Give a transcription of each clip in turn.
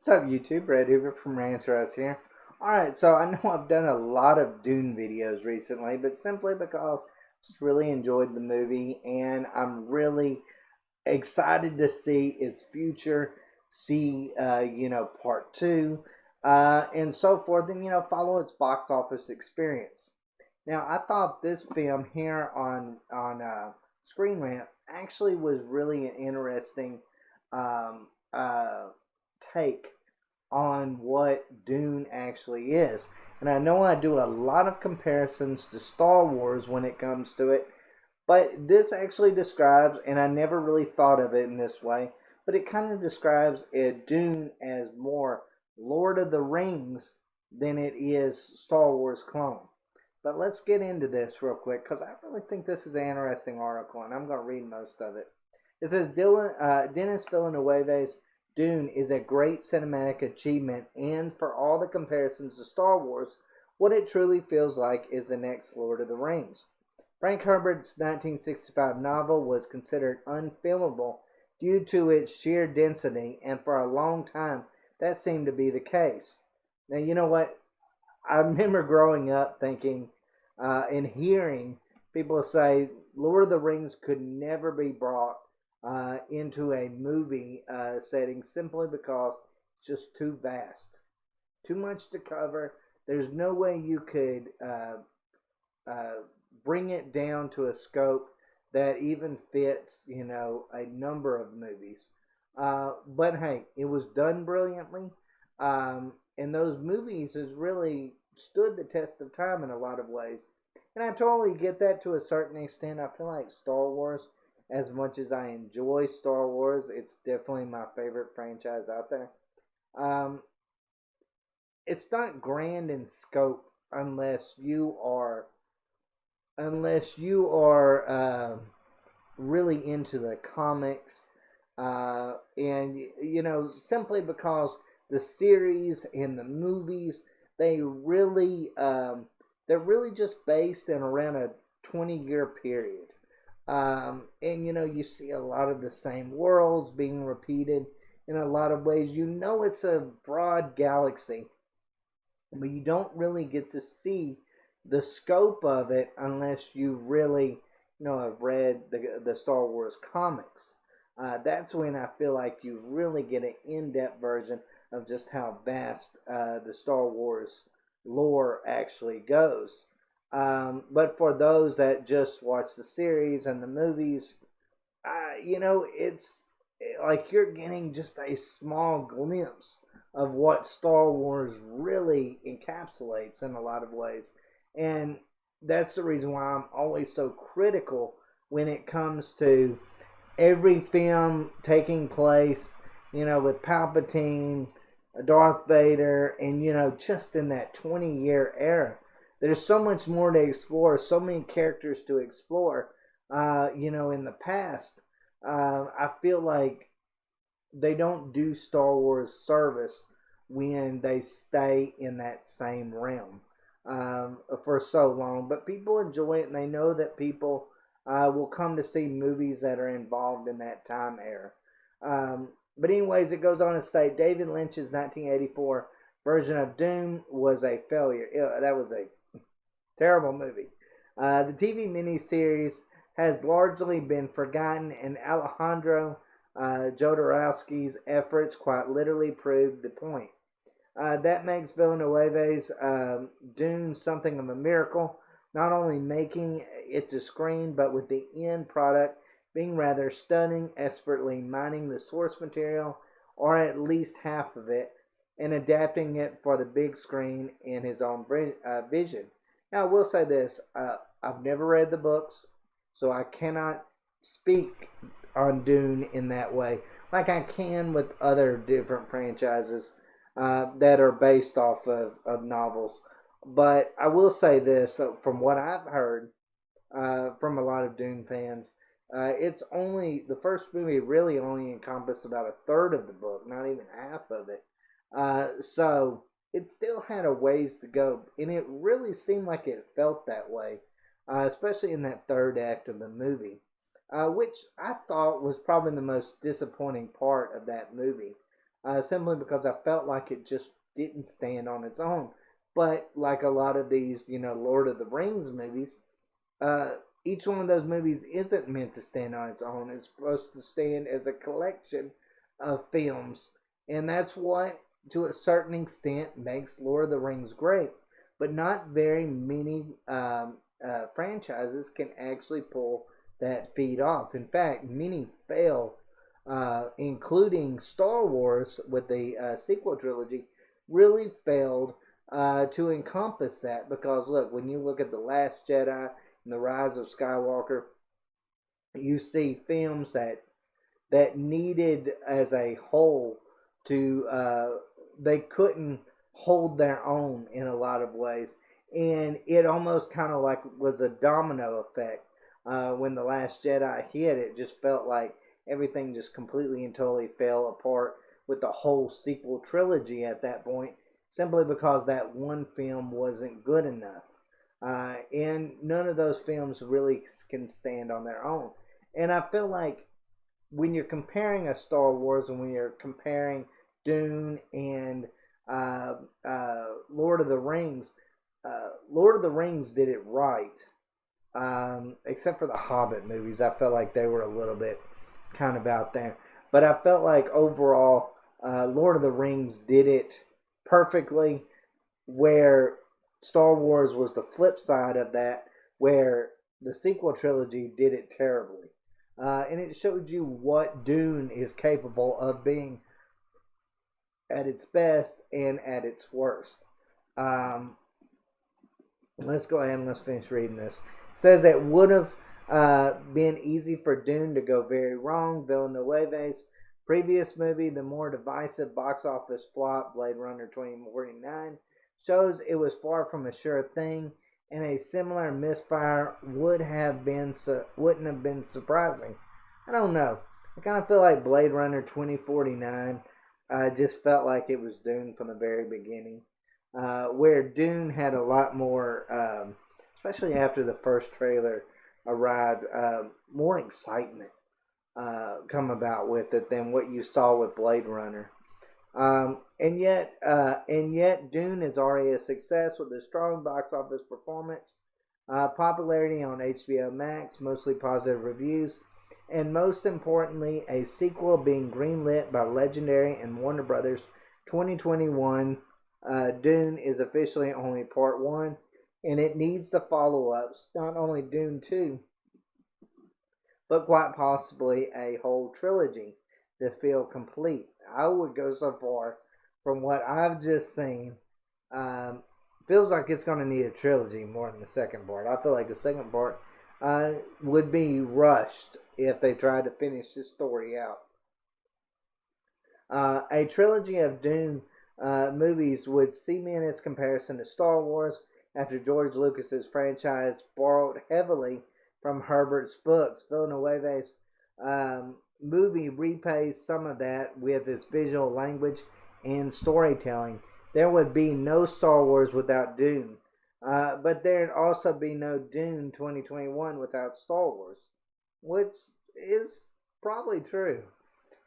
What's up, YouTube? Red Hoover from Rants here. Alright, so I know I've done a lot of Dune videos recently, but simply because I just really enjoyed the movie and I'm really excited to see its future, see, part two, and so forth, and, follow its box office experience. Now, I thought this film here on Screen Rant actually was really an interesting um, uh, take on what Dune actually is. And I know I do a lot of comparisons to Star Wars when it comes to it, but this actually describes, and I never really thought of it in this way, but it kind of describes Dune as more Lord of the Rings than it is Star Wars clone. But let's get into this real quick because I really think this is an interesting article, and I'm going to read most of it. It says Denis Villeneuve's Dune is a great cinematic achievement, and for all the comparisons to Star Wars, what it truly feels like is the next Lord of the Rings. Frank Herbert's 1965 novel was considered unfilmable due to its sheer density, and for a long time that seemed to be the case. Now, you know what? I remember growing up thinking and hearing people say Lord of the Rings could never be brought into a movie setting simply because it's just too vast, too much to cover. There's no way you could uh, bring it down to a scope that even fits, a number of movies. But hey, it was done brilliantly. And those movies has really stood the test of time in a lot of ways. And I totally get that to a certain extent. I feel like Star Wars, as much as I enjoy Star Wars, it's definitely my favorite franchise out there. Um, it's not grand in scope unless you are really into the comics, and simply because the series and the movies they're really just based in around a 20-year period, and you see a lot of the same worlds being repeated in a lot of ways. It's a broad galaxy, but you don't really get to see the scope of it unless you really have read the Star Wars comics. That's when I feel like you really get an in-depth version of just how vast the Star Wars lore actually goes. But for those that just watch the series and the movies, it's like you're getting just a small glimpse of what Star Wars really encapsulates in a lot of ways. And that's the reason why I'm always so critical when it comes to every film taking place, with Palpatine, Darth Vader, and, just in that 20-year era. There's so much more to explore, so many characters to explore, in the past. I feel like they don't do Star Wars service when they stay in that same realm for so long. But people enjoy it, and they know that people will come to see movies that are involved in that time era. But anyways, it goes on to state David Lynch's 1984 version of Dune was a failure. That was a terrible movie. The TV miniseries has largely been forgotten, and Alejandro Jodorowsky's efforts quite literally proved the point. That makes Villeneuve's Dune something of a miracle, not only making it to screen, but with the end product being rather stunning, expertly mining the source material, or at least half of it, and adapting it for the big screen in his own vision. Now, I will say this, I've never read the books, so I cannot speak on Dune in that way, like I can with other different franchises that are based off of novels. But I will say this, from what I've heard from a lot of Dune fans, it's only the first movie really only encompassed about a third of the book, not even half of it. So it still had a ways to go, and it really seemed like it felt that way, especially in that third act of the movie, which I thought was probably the most disappointing part of that movie. simply because I felt like it just didn't stand on its own. But like a lot of these, Lord of the Rings movies, uh, each one of those movies isn't meant to stand on its own. It's supposed to stand as a collection of films, and that's what, to a certain extent, makes Lord of the Rings great. But not very many franchises can actually pull that feat off. In fact, many fail, including Star Wars with the sequel trilogy, really failed to encompass that. Because look, when you look at The Last Jedi and The Rise of Skywalker, you see films that needed as a whole to they couldn't hold their own in a lot of ways, and it almost kind of like was a domino effect. When The Last Jedi hit, it just felt like everything just completely and totally fell apart with the whole sequel trilogy at that point, simply because that one film wasn't good enough. And none of those films really can stand on their own. And I feel like when you're comparing a Star Wars and when you're comparing Dune and Lord of the Rings, Lord of the Rings did it right. Except for the Hobbit movies, I felt like they were a little bit kind of out there. But I felt like overall, Lord of the Rings did it perfectly, where Star Wars was the flip side of that, where the sequel trilogy did it terribly. And it showed you what Dune is capable of being at its best and at its worst. Um, let's go ahead and let's finish reading this. It says it would have been easy for Dune to go very wrong. Villeneuve's previous movie, the more divisive box office flop, Blade Runner 2049, shows it was far from a sure thing, and a similar misfire wouldn't have been surprising. I don't know. I kind of feel like Blade Runner 2049 just felt like it was Dune from the very beginning, where Dune had a lot more, especially after the first trailer arrived, more excitement come about with it than what you saw with Blade Runner. And yet, Dune is already a success with a strong box office performance, popularity on HBO Max, mostly positive reviews, and most importantly, a sequel being greenlit by Legendary and Warner Brothers. 2021, Dune is officially only part one, and it needs the follow-ups, not only Dune 2, but quite possibly a whole trilogy to feel complete. I would go so far, from what I've just seen, feels like it's going to need a trilogy more than the second part. I feel like the second part would be rushed if they tried to finish this story out. A trilogy of Dune movies would cement its comparison to Star Wars after George Lucas's franchise borrowed heavily from Herbert's books. Villeneuve's movie repays some of that with its visual language and storytelling. There would be no Star Wars without Dune, but there'd also be no Dune 2021 without Star Wars, which is probably true.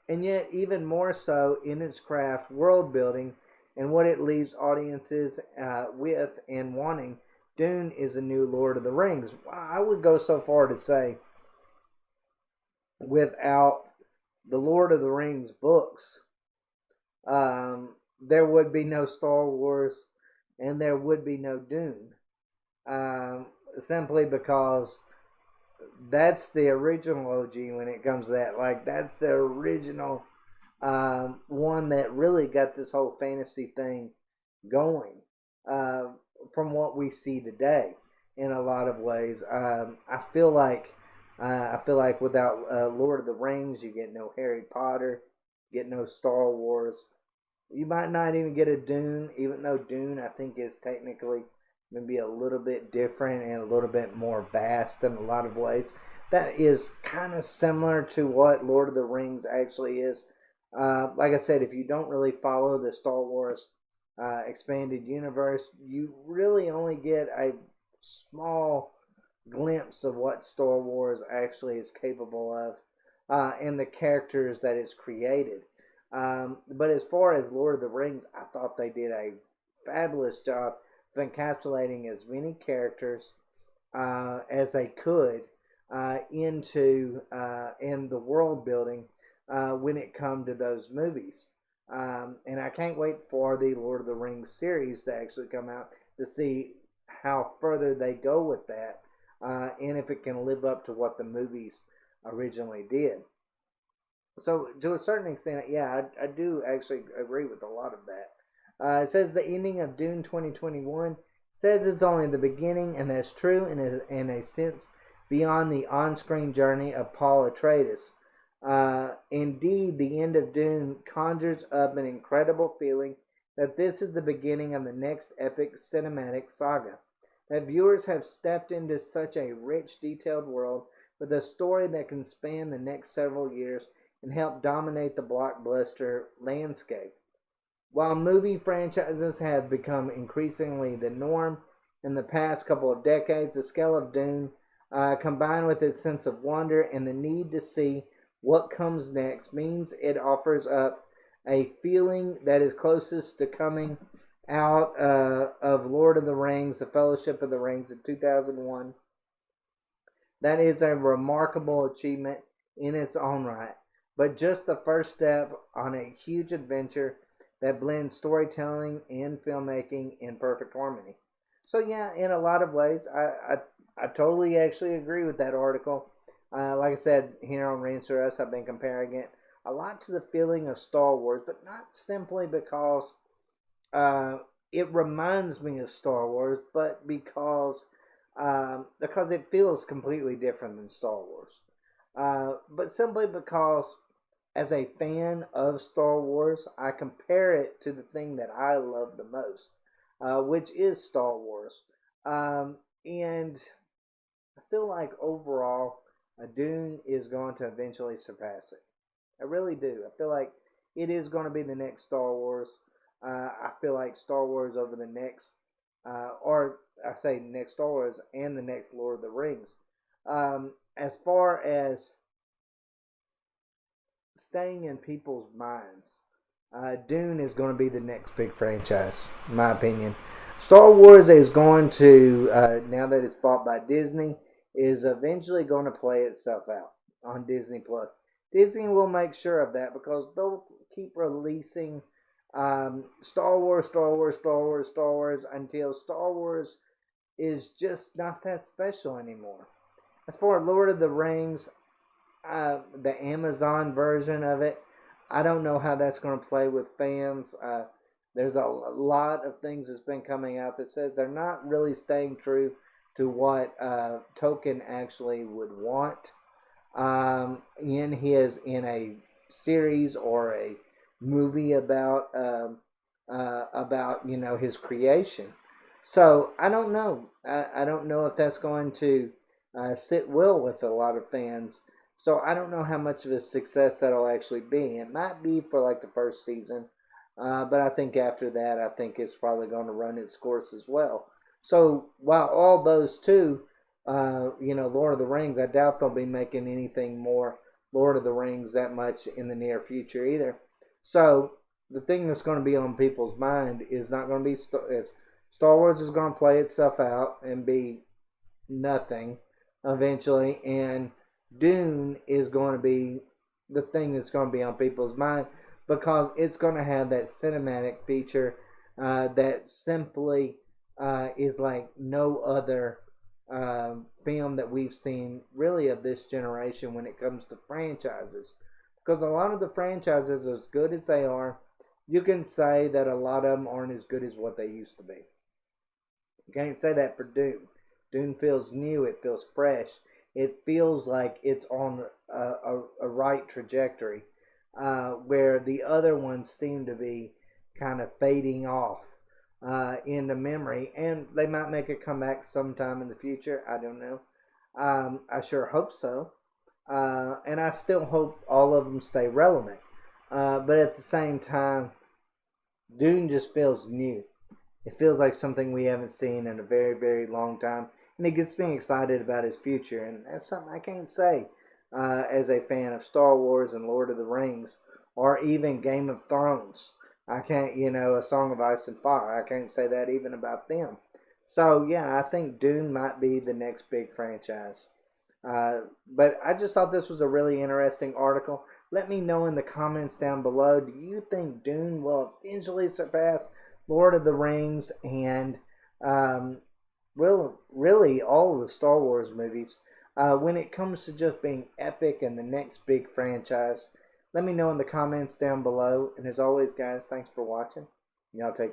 And yet, even more so in its craft, world building, and what it leaves audiences with and wanting, Dune is a new Lord of the Rings. I would go so far to say, without the Lord of the Rings books, there would be no Star Wars and there would be no Dune. Simply because that's the original OG when it comes to that. Like, that's the original one that really got this whole fantasy thing going from what we see today in a lot of ways. I feel like without Lord of the Rings, you get no Harry Potter, you get no Star Wars. You might not even get a Dune, even though Dune, I think, is technically maybe a little bit different and a little bit more vast in a lot of ways. That is kind of similar to what Lord of the Rings actually is. Like I said, if you don't really follow the Star Wars expanded universe, you really only get a small glimpse of what Star Wars actually is capable of and the characters that it's created. But as far as Lord of the Rings, I thought they did a fabulous job of encapsulating as many characters as they could into in the world building when it come to those movies. And I can't wait for the Lord of the Rings series to actually come out to see how further they go with that, and if it can live up to what the movies originally did. So to a certain extent, yeah, I do actually agree with a lot of that. It says the ending of Dune 2021 says it's only the beginning, and that's true in a sense beyond the on-screen journey of Paul Atreides. Indeed, the end of Dune conjures up an incredible feeling that this is the beginning of the next epic cinematic saga. That viewers have stepped into such a rich, detailed world with a story that can span the next several years and help dominate the blockbuster landscape. While movie franchises have become increasingly the norm in the past couple of decades, the scale of Dune, combined with its sense of wonder and the need to see what comes next, means it offers up a feeling that is closest to coming out of Lord of the Rings, The Fellowship of the Rings in 2001. That is a remarkable achievement in its own right, but just the first step on a huge adventure that blends storytelling and filmmaking in perfect harmony. So yeah, in a lot of ways, I totally actually agree with that article. Like I said, here on Rants or Us, I've been comparing it a lot to the feeling of Star Wars, but not simply because uh, it reminds me of Star Wars, but because it feels completely different than Star Wars. But simply because, as a fan of Star Wars, I compare it to the thing that I love the most, which is Star Wars. And I feel like overall, Dune is going to eventually surpass it. I really do. I feel like it is going to be the next Star Wars. I feel like Star Wars over the next, or I say next Star Wars and the next Lord of the Rings. As far as staying in people's minds, Dune is going to be the next big franchise, in my opinion. Star Wars is going to, now that it's bought by Disney, is eventually going to play itself out on Disney Plus. Disney will make sure of that because they'll keep releasing Star Wars, Star Wars, Star Wars, Star Wars until Star Wars is just not that special anymore. As for Lord of the Rings, the Amazon version of it, I don't know how that's going to play with fans. There's a lot of things that's been coming out that says they're not really staying true to what Tolkien actually would want in a series or a movie about his creation. So I don't know. I don't know if that's going to sit well with a lot of fans. So I don't know how much of a success that'll actually be. It might be for like the first season, but I think after that, I think it's probably going to run its course as well. So while all those two, Lord of the Rings, I doubt they'll be making anything more Lord of the Rings that much in the near future either. So the thing that's going to be on people's mind is not going to be Star Wars is going to play itself out and be nothing eventually, and Dune is going to be the thing that's going to be on people's mind because it's going to have that cinematic feature that simply is like no other film that we've seen really of this generation when it comes to franchises. Because a lot of the franchises, as good as they are, you can say that a lot of them aren't as good as what they used to be. You can't say that for Dune. Dune feels new. It feels fresh. It feels like it's on a right trajectory, where the other ones seem to be kind of fading off into memory. And they might make a comeback sometime in the future. I don't know. I sure hope so. And I still hope all of them stay relevant. But at the same time, Dune just feels new. It feels like something we haven't seen in a very, very long time. And it gets me excited about his future. And that's something I can't say as a fan of Star Wars and Lord of the Rings or even Game of Thrones. I can't, A Song of Ice and Fire. I can't say that even about them. So yeah, I think Dune might be the next big franchise. But I just thought this was a really interesting article. Let me know in the comments down below. Do you think Dune will eventually surpass Lord of the Rings and um, will really all of the Star Wars movies when it comes to just being epic and the next big franchise? Let me know in the comments down below. And as always, guys, thanks for watching. Y'all take